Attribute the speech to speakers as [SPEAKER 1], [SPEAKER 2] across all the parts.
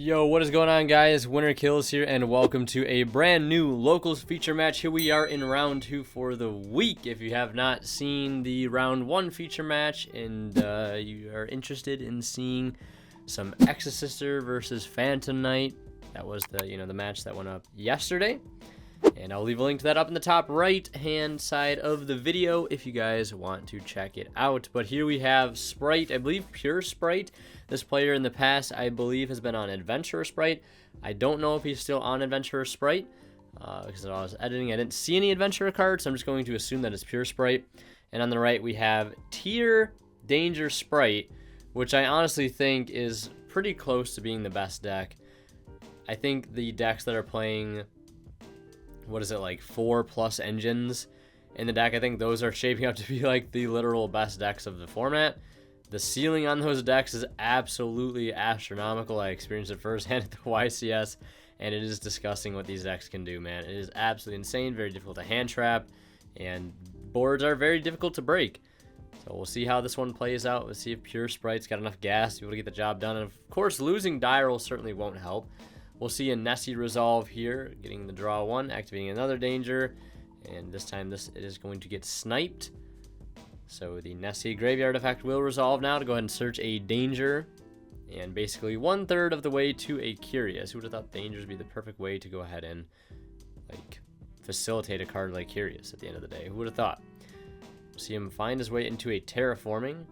[SPEAKER 1] Yo, what is going on, guys? Winner Kills here, and welcome to a brand new locals feature match. Here we are in round 2 for the week. If you have not seen the round 1 feature match and you are interested in seeing some Exorcister versus Phantom Knight, that was the match that went up yesterday. And I'll leave a link to that up in the top right hand side of the video if you guys want to check it out. But here we have Spright, I believe pure Spright. This player in the past, I believe, has been on Adventurer Spright. I don't know if he's still on Adventurer Spright because when I was editing, I didn't see any Adventurer cards, so I'm just going to assume that it's pure Spright. And on the right, we have Tier Danger Spright, which I honestly think is pretty close to being the best deck. I think the decks that are playing, what is it, like 4+ engines in the deck, I think those are shaping up to be like the literal best decks of the format. The ceiling on those decks is absolutely astronomical. I experienced it firsthand at the YCS, and it is disgusting what these decks can do, man. It is absolutely insane, very difficult to hand trap, and boards are very difficult to break. So we'll see how this one plays out. Let's see if pure Sprite's got enough gas to be able to get the job done. And of course, losing Diral certainly won't help. We'll see a Nessie resolve here, getting the draw 1, activating another danger, and this time it is going to get sniped. So the Nessie graveyard effect will resolve now to go ahead and search a danger, and basically 1/3 of the way to a Curious. Who would have thought dangers would be the perfect way to go ahead and like facilitate a card like Curious at the end of the day? Who would have thought? See him find his way into a terraforming.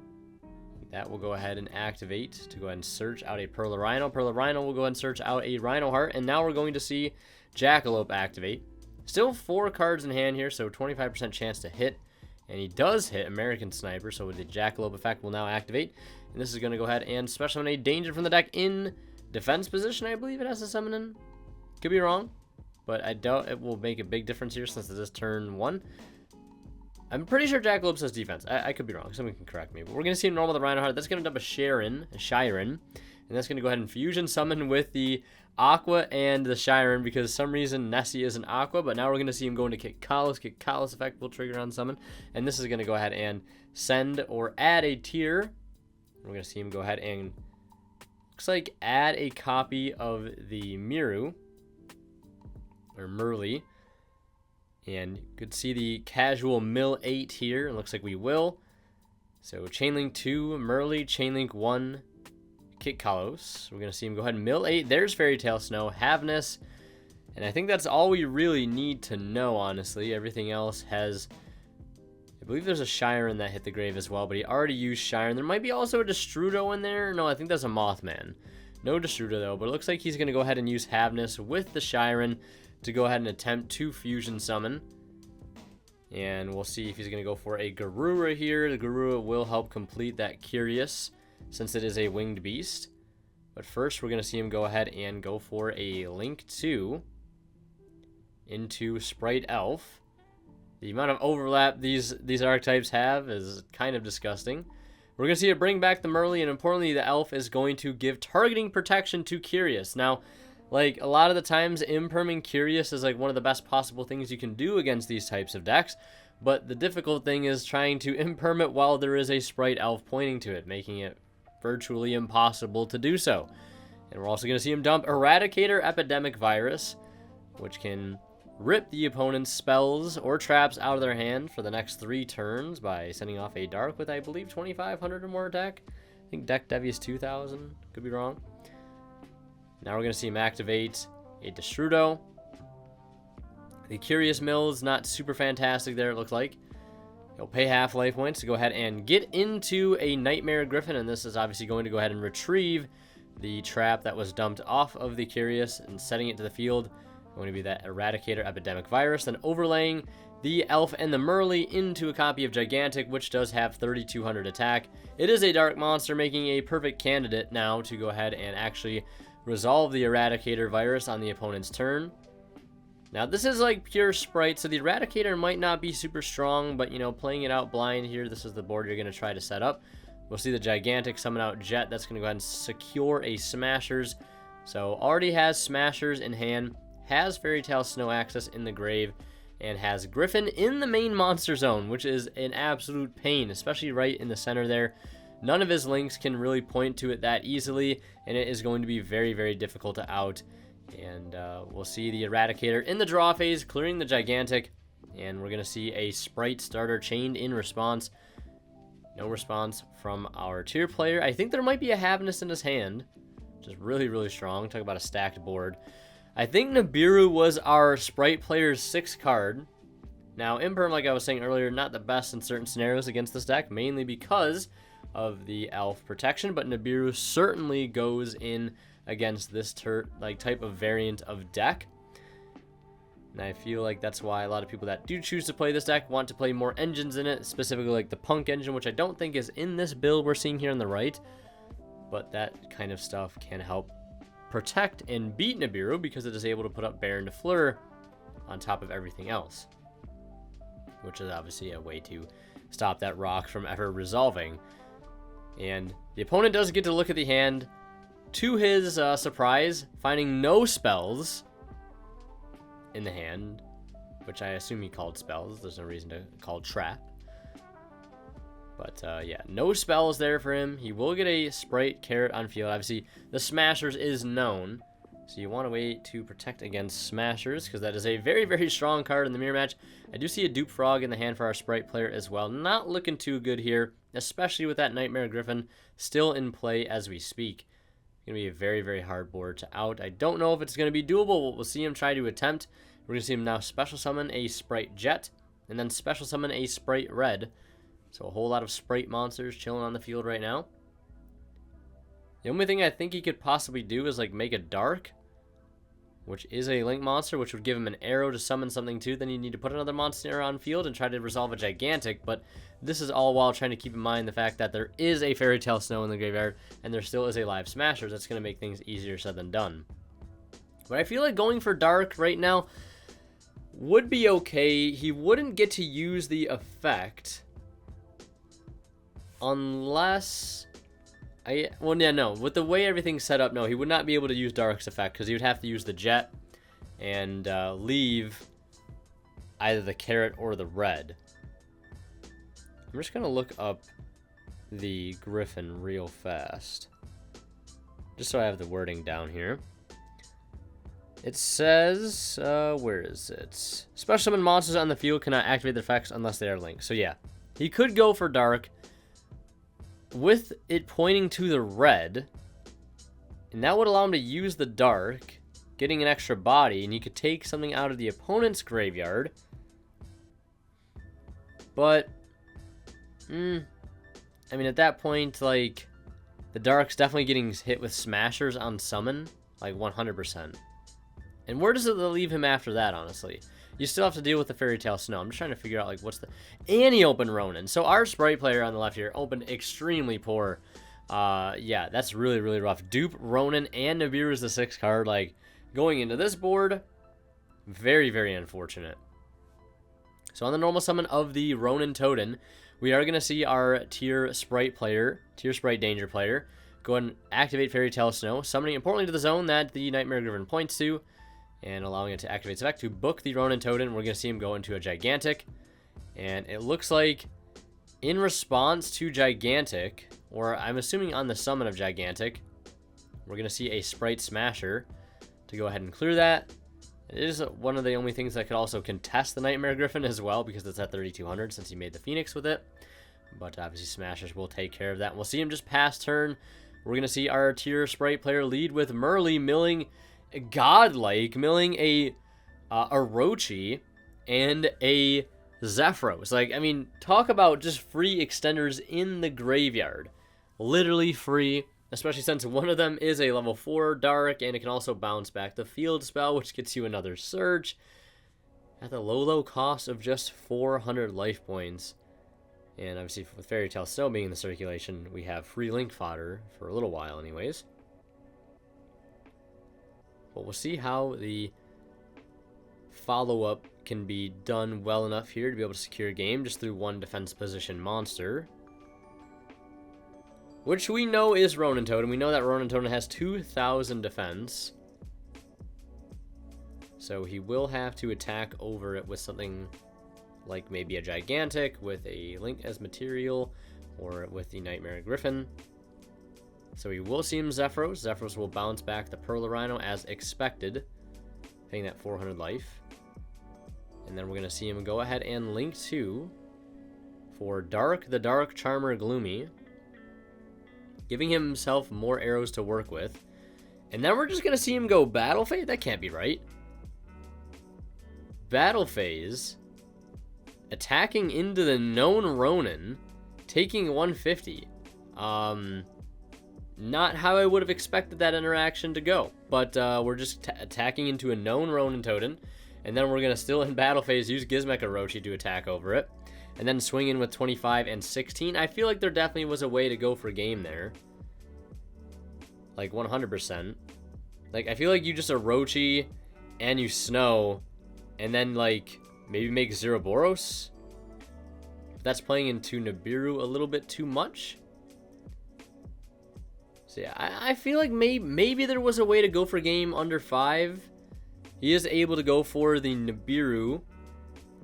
[SPEAKER 1] That will go ahead and activate to go ahead and search out a Pearl of Rhino. Pearl of Rhino will go ahead and search out a Rhino Heart. And now we're going to see Jackalope activate. Still 4 cards in hand here, so 25% chance to hit. And he does hit American Sniper, so the Jackalope effect will now activate. And this is going to go ahead and special summon a danger from the deck in defense position, I believe it has to summon in. Could be wrong, but I doubt it will make a big difference here since it is turn 1. I'm pretty sure Jackalope says defense. I could be wrong. Someone can correct me. But we're going to see him normal the Rhino Heart. That's going to dump a Shiren. And that's going to go ahead and fusion summon with the Aqua and the Shiren because for some reason Nessie is an Aqua. But now we're going to see him going to Kick Callus. Kick Callus effect will trigger on summon. And this is going to go ahead and send or add a tier. We're going to see him go ahead and, looks like, add a copy of the Miru. Or Merly. And you could see the casual mill 8 here. It looks like we will. So Chainlink 2, Merly, Chainlink 1, Kick Kalos. We're going to see him go ahead and mill 8. There's Fairy Tale Snow, Havness. And I think that's all we really need to know, honestly. Everything else has, I believe there's a Shiren that hit the grave as well, but he already used Shiren. There might be also a Destrudo in there. No, I think that's a Mothman. No Destrudo, though, but it looks like he's going to go ahead and use Havness with the Shiren to go ahead and attempt to fusion summon. And we'll see if he's going to go for a Garura here. The Garura will help complete that Curious since it is a winged beast. But first we're going to see him go ahead and go for a Link 2 into Spright Elf. The amount of overlap these archetypes have is kind of disgusting. We're going to see it bring back the Merly, and importantly the Elf is going to give targeting protection to Curious. Now, like, a lot of the times, imperming Curious is, like, one of the best possible things you can do against these types of decks. But the difficult thing is trying to imperm it while there is a Spright Elf pointing to it, making it virtually impossible to do so. And we're also going to see him dump Eradicator Epidemic Virus, which can rip the opponent's spells or traps out of their hand for the next 3 turns by sending off a Dark with, I believe, 2,500 or more attack. I think Deck Devi is 2,000. Could be wrong. Now we're going to see him activate a Destrudo. The Curious Mill is not super fantastic there, it looks like. He'll pay half-life points to go ahead and get into a Nightmare Griffin, and this is obviously going to go ahead and retrieve the trap that was dumped off of the Curious and setting it to the field. Going to be that Eradicator Epidemic Virus, then overlaying the Elf and the Merly into a copy of Gigantic, which does have 3,200 attack. It is a Dark Monster, making a perfect candidate now to go ahead and actually resolve the Eradicator Virus on the opponent's turn. Now, this is like pure Spright, so the Eradicator might not be super strong, but, you know, playing it out blind here, this is the board you're going to try to set up. We'll see the Gigantic summon out Jet. That's going to go ahead and secure a Smashers. So, already has Smashers in hand, has Fairy Tale Snow access in the grave, and has Griffin in the main monster zone, which is an absolute pain, especially right in the center there. none of his links can really point to it that easily, and it is going to be very, very difficult to out. And we'll see the Eradicator in the draw phase, clearing the Gigantic, and we're going to see a Spright starter chained in response. No response from our tier player. I think there might be a Havness in his hand, which is really, really strong. Talk about a stacked board. I think Nibiru was our Spright player's 6th card. Now, Imperm, like I was saying earlier, not the best in certain scenarios against this deck, mainly because of the Elf protection, but Nibiru certainly goes in against this type of variant of deck. And I feel like that's why a lot of people that do choose to play this deck want to play more engines in it, specifically like the Punk engine, which I don't think is in this build we're seeing here on the right. But that kind of stuff can help protect and beat Nibiru because it is able to put up Baron de Fleur on top of everything else, which is obviously a way to stop that rock from ever resolving. And the opponent does get to look at the hand, to his surprise, finding no spells in the hand, which I assume he called spells. There's no reason to call trap. But yeah, no spells there for him. He will get a Spright Carrot on field. Obviously, the Smashers is known, so you want to wait to protect against Smashers, because that is a very, very strong card in the mirror match. I do see a Dupe Frog in the hand for our Spright player as well. Not looking too good here, especially with that Nightmare Griffin still in play as we speak. Going to be a very, very hard board to out. I don't know if it's going to be doable. We'll see him try to attempt. We're going to see him now special summon a Spright Jet, and then special summon a Spright Red. So a whole lot of Spright monsters chilling on the field right now. The only thing I think he could possibly do is like make a Dark, which is a Link monster, which would give him an arrow to summon something too. Then you need to put another monster on field and try to resolve a Gigantic. But this is all while trying to keep in mind the fact that there is a Fairy Tale Snow in the graveyard, and there still is a live Smasher. That's going to make things easier said than done. But I feel like going for Dark right now would be okay. He wouldn't get to use the effect unless... with the way everything's set up, no, he would not be able to use Dark's effect, because he would have to use the Jet and leave either the Carrot or the Red. I'm just going to look up the Griffin real fast, just so I have the wording down here. It says, where is it? Special summon monsters on the field cannot activate their effects unless they are linked. So yeah, he could go for Dark, with it pointing to the Red, and that would allow him to use the Dark, getting an extra body, and he could take something out of the opponent's graveyard. But, I mean, at that point, like, the Dark's definitely getting hit with Smashers on summon, like 100%. And where does it leave him after that, honestly? You still have to deal with the Fairy Tale Snow. I'm just trying to figure out, like, what's the... And he opened Ronin. So our Spright player on the left here opened extremely poor. Yeah, that's really, really rough. Dupe, Ronin, and Nibiru is the 6th card. Like, going into this board, very, very unfortunate. So on the normal summon of the Ronin Totem, we are going to see our tier Spright Danger player, go ahead and activate Fairy Tale Snow, summoning importantly to the zone that the Nightmare Griffin points to, and allowing it to activate its effect to book the Ronin Totem. We're going to see him go into a Gigantic. And it looks like in response to Gigantic, or I'm assuming on the summon of Gigantic, we're going to see a Spright Smasher to go ahead and clear that. It is one of the only things that could also contest the Nightmare Griffin as well, because it's at 3,200 since he made the Phoenix with it. But obviously Smashers will take care of that. We'll see him just pass turn. We're going to see our tier Spright player lead with Merly milling godlike, milling a Orochi and a Zephyros. Like, I mean, talk about just free extenders in the graveyard. Literally free, especially since one of them is a level 4 Dark, and it can also bounce back the field spell, which gets you another Surge at the low cost of just 400 life points. And obviously with Fairy Tale Snow being in the circulation, we have free Link fodder for a little while anyways. But we'll see how the follow-up can be done well enough here to be able to secure a game just through one defense position monster, which we know is Ronin Totem. We know that Ronin Totem has 2,000 defense, so he will have to attack over it with something like maybe a Gigantic with a Link as material, or with the Nightmare Griffin. So we will see him Zephyros. Zephyros will bounce back the Pearl Rhino as expected, paying that 400 life. And then we're going to see him go ahead and link to for Dark, the Dark Charmer Gloomy, giving himself more arrows to work with. And then we're just going to see him go Battle Phase? That can't be right. Battle Phase, attacking into the known Ronin, taking 150. Not how I would have expected that interaction to go, but we're just attacking into a known Ronin Totem, and then we're going to still in Battle Phase use Gizmek Orochi to attack over it, and then swing in with 25 and 16. I feel like there definitely was a way to go for game there. Like 100%. Like, I feel like you just Orochi and you Snow, and then like maybe make Zeroboros. That's playing into Nibiru a little bit too much. So yeah, I feel like maybe there was a way to go for game under 5. He is able to go for the Nibiru,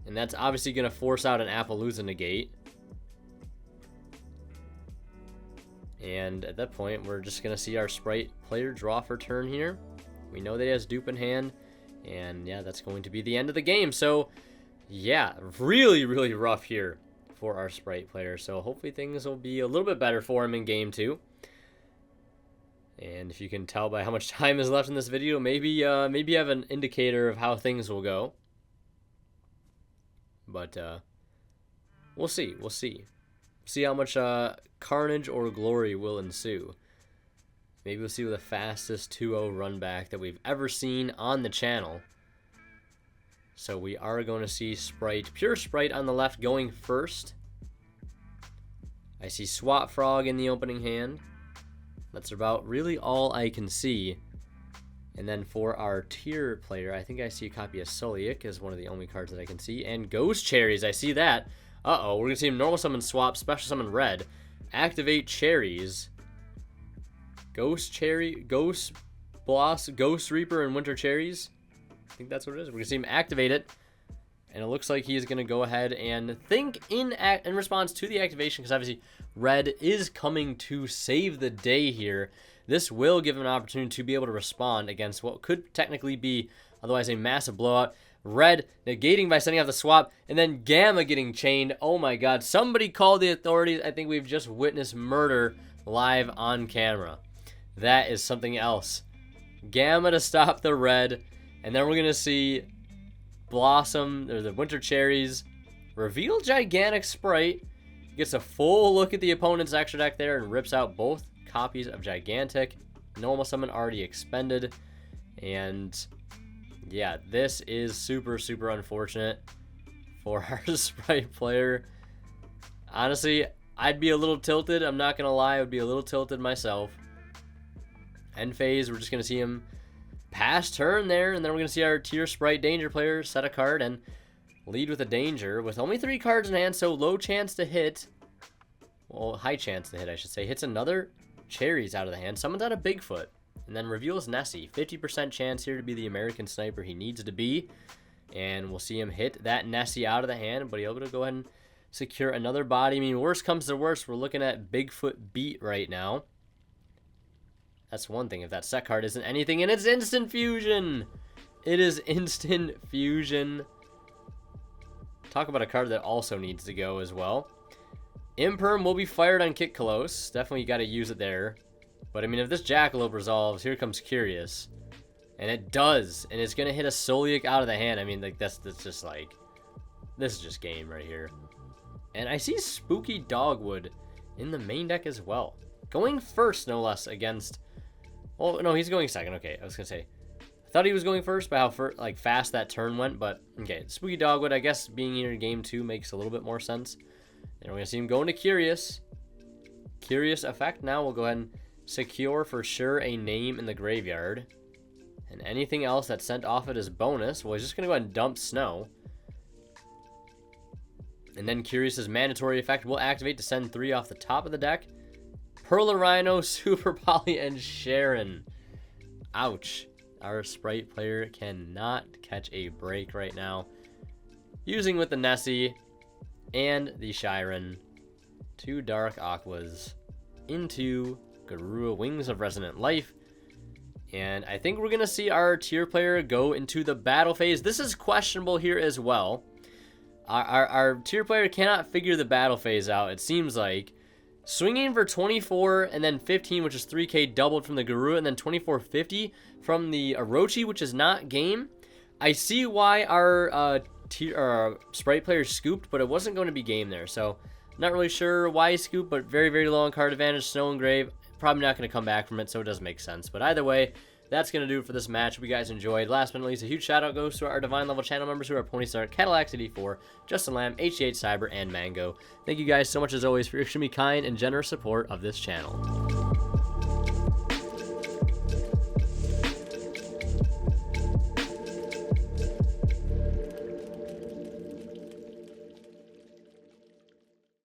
[SPEAKER 1] and that's obviously going to force out an Appaloosa negate. And at that point, we're just going to see our Spright player draw for turn here. We know that he has dupe in hand, and yeah, that's going to be the end of the game. So yeah, really, really rough here for our Spright player. So hopefully things will be a little bit better for him in game 2. And if you can tell by how much time is left in this video, maybe you have an indicator of how things will go. But we'll see. We'll see. See how much carnage or glory will ensue. Maybe we'll see the fastest 2-0 run back that we've ever seen on the channel. So we are going to see Spright, pure Spright on the left going first. I see Swap Frog in the opening hand. That's about really all I can see. And then for our tier player, I think I see a copy of Solic as one of the only cards that I can see. And Ghost Cherries, I see that. Uh-oh, we're going to see him normal summon swap, special summon red. Activate Cherries. Ghost Cherry, Ghost Blossom, Ghost Reaper, and Winter Cherries. I think that's what it is. We're going to see him activate it. And it looks like he's going to go ahead and think in response to the activation, because obviously red is coming to save the day here. This will give him an opportunity to be able to respond against what could technically be otherwise a massive blowout. Red negating by sending out the swap, and then Gamma getting chained. Oh my god, somebody call the authorities. I think we've just witnessed murder live on camera. That is something else. Gamma to stop the red, and then we're going to see Blossom, or the Winter Cherries, reveal Gigantic Spright, gets a full look at the opponent's extra deck there, and rips out both copies of Gigantic. Normal summon already expended, and yeah, this is super, super unfortunate for our Spright player. Honestly, I'd be a little tilted. I'm not going to lie. I would be a little tilted myself. End phase, we're just going to see him pass turn there, and then we're going to see our tier Spright Danger player set a card and lead with a Danger with only 3 cards in hand, so low chance to hit. Well, high chance to hit, I should say. Hits another Cherries out of the hand. Summons out a Bigfoot. And then reveals Nessie. 50% chance here to be the American sniper he needs to be. And we'll see him hit that Nessie out of the hand, but he'll be able to go ahead and secure another body. I mean, worst comes to worst, we're looking at Bigfoot beat right now. That's one thing. If that set card isn't anything, and it's instant fusion. It is instant fusion. Talk about a card that also needs to go as well. Imperm will be fired on Kit Kalos. Definitely got to use it there. But I mean, if this Jackalope resolves, here comes Curious. And it does. And it's going to hit a Solic out of the hand. I mean, like, that's just like, this is just game right here. And I see Spooky Dogwood in the main deck as well. Going first, no less, against, well, no, he's going second. Okay, I was going to say, I thought he was going first by how fast that turn went. But, okay, Spooky Dogwood, I guess being here in game 2 makes a little bit more sense. And we're going to see him going to Curious. Curious effect now. We'll go ahead and secure for sure a name in the graveyard. And anything else that's sent off it as bonus, well, he's just going to go ahead and dump Snow. And then Curious's mandatory effect will activate to send 3 off the top of the deck. Perla Rhino, Super Poly, and Sharon. Ouch. Our Spright player cannot catch a break right now. Using with the Nessie and the Chiron. 2 Dark Aquas into Garura, Wings of Resonant Life. And I think we're going to see our tier player go into the battle phase. This is questionable here as well. Our tier player cannot figure the battle phase out, it seems like. Swinging for 24 and then 15, which is 3k doubled from the Garura, and then 2450 from the Orochi, which is not game. I see why our Spright player scooped, but it wasn't going to be game there. So, not really sure why he scooped, but very, very low on card advantage. Snow and Grave, probably not going to come back from it, so it does make sense. But either way, that's going to do it for this match. Hope you guys enjoyed. Last but not least, a huge shout out goes to our Divine level channel members who are Pony Star, Cadillac 84, Justin Lamb, HGH Cyber, and Mango. Thank you guys so much as always for your extremely kind and generous support of this channel.